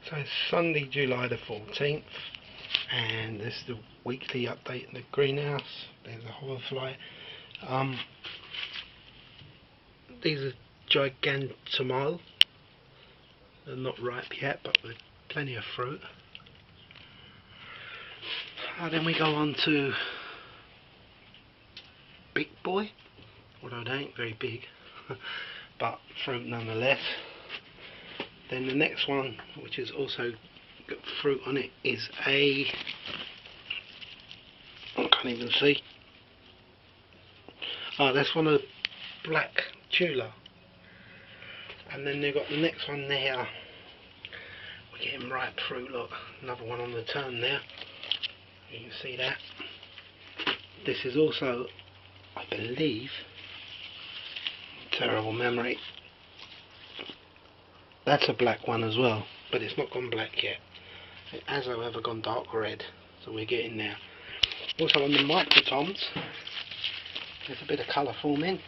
So it's Sunday, July the 14th, and this is the weekly update in the greenhouse. There's a hoverfly. These are Gigantomile. They're not ripe yet, but with plenty of fruit. Then we go on to Big Boy, although they ain't very big, but fruit nonetheless. Then the next one, which has also got fruit on it, is I can't even see. That's one of the Black Tula. And then they've got the next one there. We're getting ripe fruit, look, another one on the turn there. You can see that. This is also, I believe, terrible memory, that's a black one as well, but it's not gone black yet. It has, however, gone dark red, so we're getting there. Also on the microtoms, there's a bit of colour forming.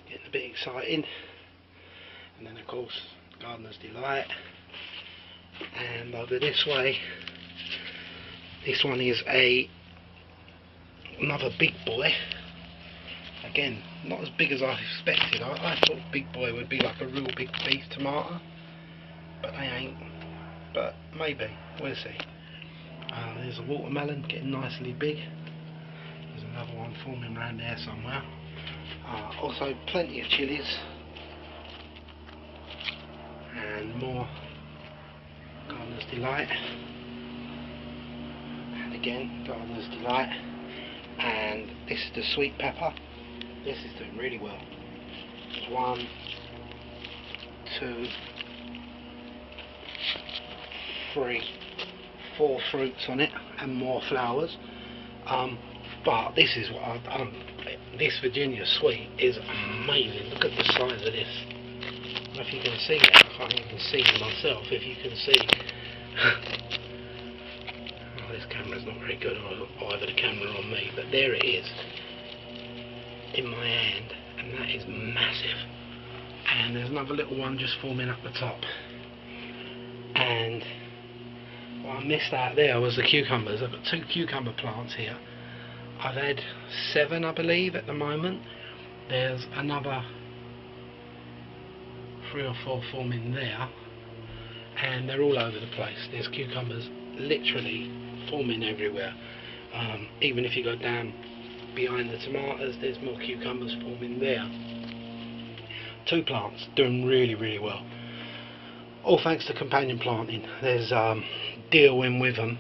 Getting a bit exciting. And then of course, Gardener's Delight. And over this way, this one is another Big Boy. Again, not as big as I expected. I thought Big Boy would be like a real big beef tomato, but they ain't. But maybe, we'll see. There's a watermelon getting nicely big. There's another one forming around there somewhere. Also plenty of chilies and more Gardener's Delight. And again, Gardener's Delight. And this is the sweet pepper. This is doing really well. 1, 2, 3, 4 fruits on it and more flowers. But this is what I've done. This Virginia sweet is amazing. Look at the size of this. I don't know if you can see that. I can't even see it myself. If you can see. Oh, this camera's not very good, either the camera on me, but there it is in my hand, and that is massive. And there's another little one just forming up the top. And what I missed out there was the cucumbers. I've got 2 cucumber plants here. I've had 7, I believe, at the moment. There's another 3 or 4 forming there, and they're all over the place. There's cucumbers literally forming everywhere. Even if you go down behind the tomatoes, there's more cucumbers forming there. 2 plants doing really, really well. All thanks to companion planting. There's dill in with them,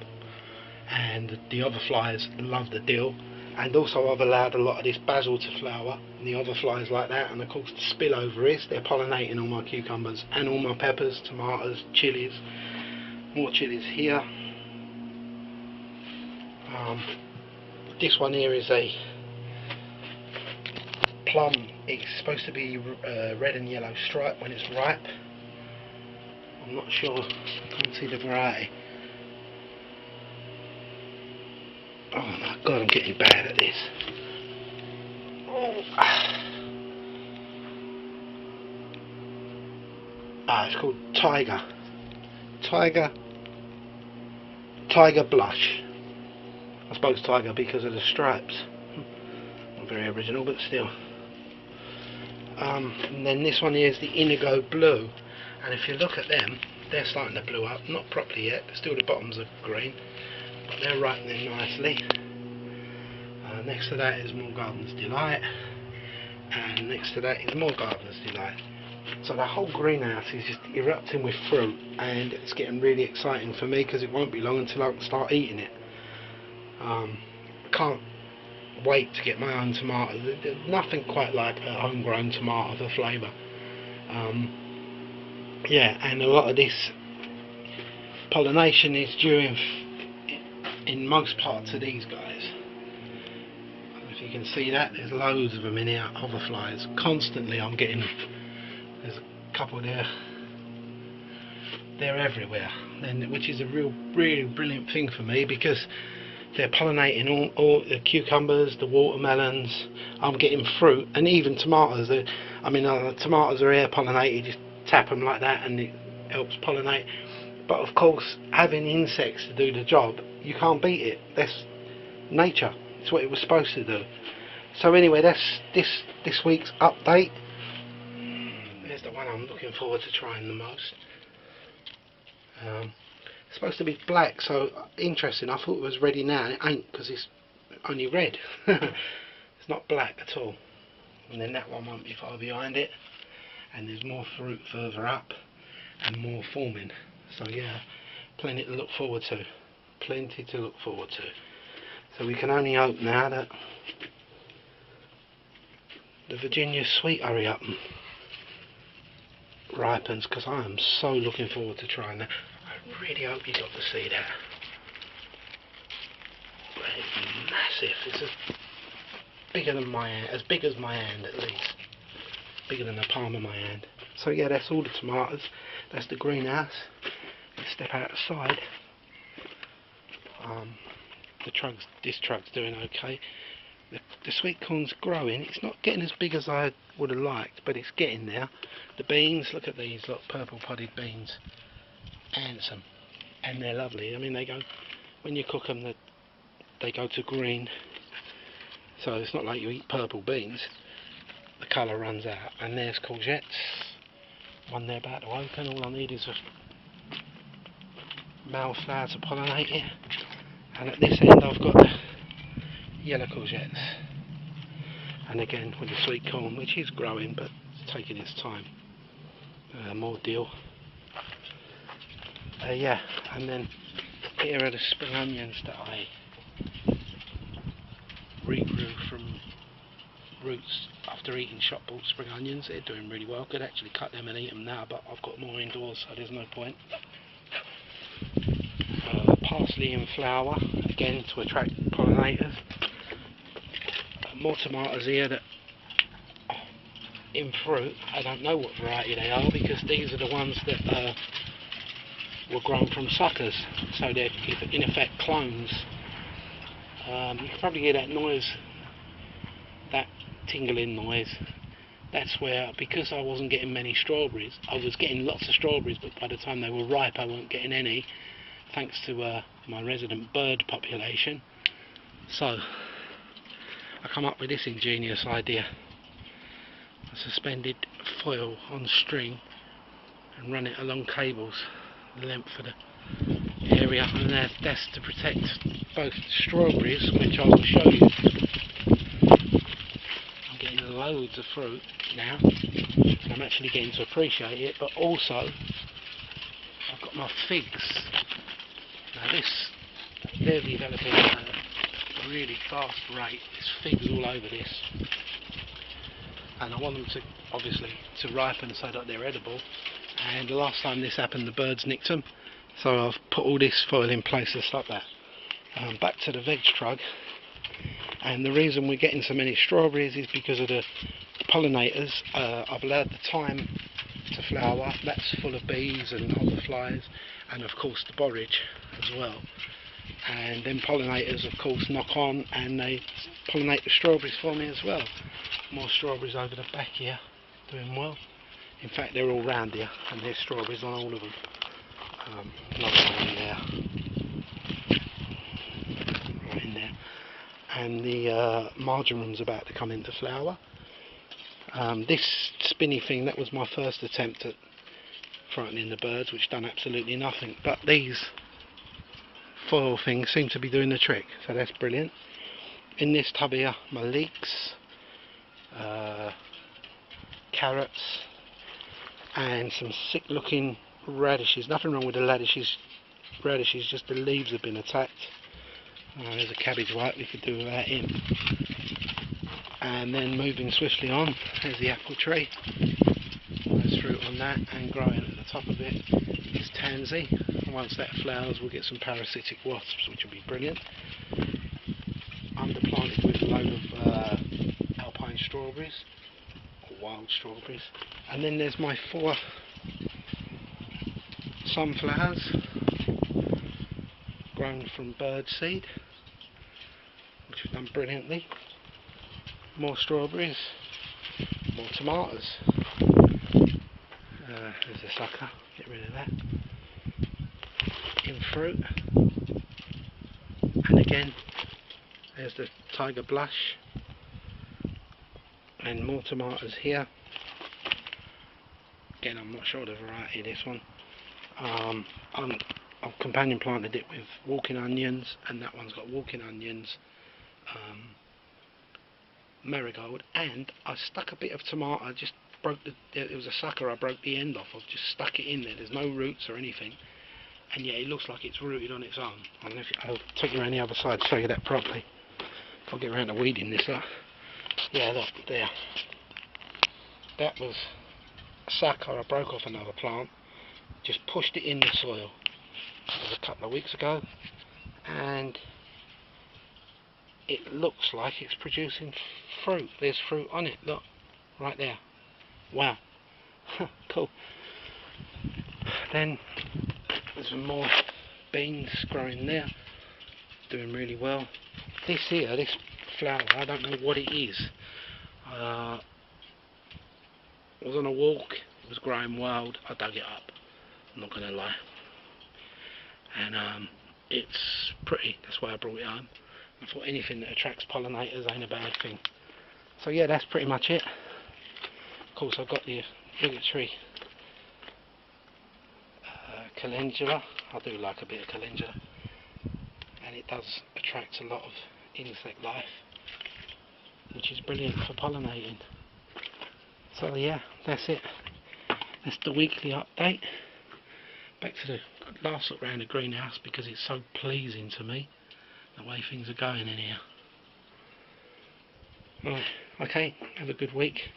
and the other flies love the dill. And also I've allowed a lot of this basil to flower, and the other flies like that. And of course the spillover is they're pollinating all my cucumbers and all my peppers, tomatoes, chilies. More chilies here. This one here is a plum. It's supposed to be red and yellow stripe when it's ripe. I'm not sure, I can't see the variety. Oh my god, I'm getting bad at this. It's called Tiger Blush. I suppose tiger because of the stripes. Not very original, but still. And then this one here is the Indigo Blue, and if you look at them, they're starting to blue up. Not properly yet, still the bottoms are green, but they're ripening nicely. Next to that is more Gardener's Delight, and next to that is more Gardener's Delight. So the whole greenhouse is just erupting with fruit, and it's getting really exciting for me because it won't be long until I can start eating it. Can't wait to get my own tomatoes. There's nothing quite like a homegrown tomato for flavour. Yeah, and a lot of this pollination is due in most parts of these guys. I don't know if you can see that, there's loads of them in here, hoverflies. Constantly I'm getting, there's a couple there. They're everywhere, which is a really brilliant thing for me because they're pollinating all the cucumbers, the watermelons. I'm getting fruit and even tomatoes. Tomatoes are air pollinated. tap them like that and it helps pollinate. But of course, having insects to do the job, you can't beat it. That's nature. It's what it was supposed to do. So anyway, that's this week's update. There's the one I'm looking forward to trying the most. It's supposed to be black, so interesting. I thought it was ready now, and it ain't, because it's only red. It's not black at all. And then that one won't be far behind it. And there's more fruit further up, and more forming. So yeah, plenty to look forward to. Plenty to look forward to. So we can only hope now that the Virginia Sweet hurry up and ripens, because I am so looking forward to trying that. I really hope you got to see that. It's massive. It's bigger than my hand, as big as my hand at least. Bigger than the palm of my hand. So yeah, that's all the tomatoes. That's the greenhouse. Let's step outside. This truck's doing okay. The sweet corn's growing. It's not getting as big as I would have liked, but it's getting there. The beans, look at these, look, purple podded beans. Handsome. And they're lovely. I mean, they go, when you cook them, they go to green. So it's not like you eat purple beans. The colour runs out. And there's courgettes. One they're about to open. All I need is a male flower to pollinate it. And at this end I've got the yellow courgettes. And again with the sweet corn, which is growing but it's taking its time. More deal. Yeah, and then here are the spring onions that I regrew from roots after eating shop bought spring onions. They're doing really well. Could actually cut them and eat them now, but I've got more indoors, so there's no point. Parsley in flower, again to attract pollinators. More tomatoes here that in fruit. I don't know what variety they are, because these are the ones that were grown from suckers, so they're in effect clones. You can probably hear that noise, that tingling noise. That's where, because I wasn't getting many strawberries, I was getting lots of strawberries, but by the time they were ripe I wasn't getting any, thanks to my resident bird population. So I come up with this ingenious idea. I suspended foil on string and run it along cables the length of the area, and that's to protect both strawberries, which I will show you. I'm getting loads of fruit now, and I'm actually getting to appreciate it, but also I've got my figs. Now they're developing at a really fast rate. There's figs all over this, and I want them to obviously to ripen so that they're edible. And the last time this happened, the birds nicked them, so I've put all this foil in place to stop that. Back to the veg truck, and the reason we're getting so many strawberries is because of the pollinators. I've allowed the thyme to flower. That's full of bees and other flies, and of course the borage as well. And then pollinators of course knock on and they pollinate the strawberries for me as well. More strawberries over the back here, doing well. In fact, they're all round here, and there's strawberries on all of them. Another one in there, right in there. And the marjoram's about to come into flower. This spinny thing, that was my first attempt at frightening the birds, which done absolutely nothing. But these foil things seem to be doing the trick, so that's brilliant. In this tub here, my leeks, carrots, and some sick looking radishes. Nothing wrong with the radishes, just the leaves have been attacked. There's a cabbage white, we could do without him. And then moving swiftly on, there's the apple tree. There's fruit on that, and growing at the top of it is tansy. And once that flowers we'll get some parasitic wasps, which will be brilliant. Underplanted with a load of alpine strawberries, or wild strawberries. And then there's my 4 sunflowers grown from bird seed, which have done brilliantly. More strawberries, more tomatoes. There's a sucker, get rid of that. In fruit. And again, there's the Tiger Blush. And more tomatoes here. Again, I'm not sure the variety of this one. I've companion planted it with walking onions, and that one's got walking onions, marigold, and I stuck a bit of tomato. I just broke it was a sucker I broke the end off. I've just stuck it in there. There's no roots or anything, and yet it looks like it's rooted on its own. I'll take you around the other side, show you that properly. I'll get around to weeding this up. Yeah, look there. That was a sucker I broke off another plant. Just pushed it in the soil. It was a couple of weeks ago, and it looks like it's producing fruit. There's fruit on it, look, right there. Wow. Cool. Then there's some more beans growing there, doing really well. This here, this flower, I don't know what it is. I was on a walk, it was growing wild, I dug it up, I'm not gonna lie. And it's pretty, that's why I brought it home. I thought anything that attracts pollinators ain't a bad thing. So yeah, that's pretty much it. Of course, I've got the obligatory calendula. I do like a bit of calendula, and it does attract a lot of insect life, which is brilliant for pollinating. So yeah, that's it. That's the weekly update. Back to the last look around the greenhouse, because it's so pleasing to me the way things are going in here. Right, okay, have a good week.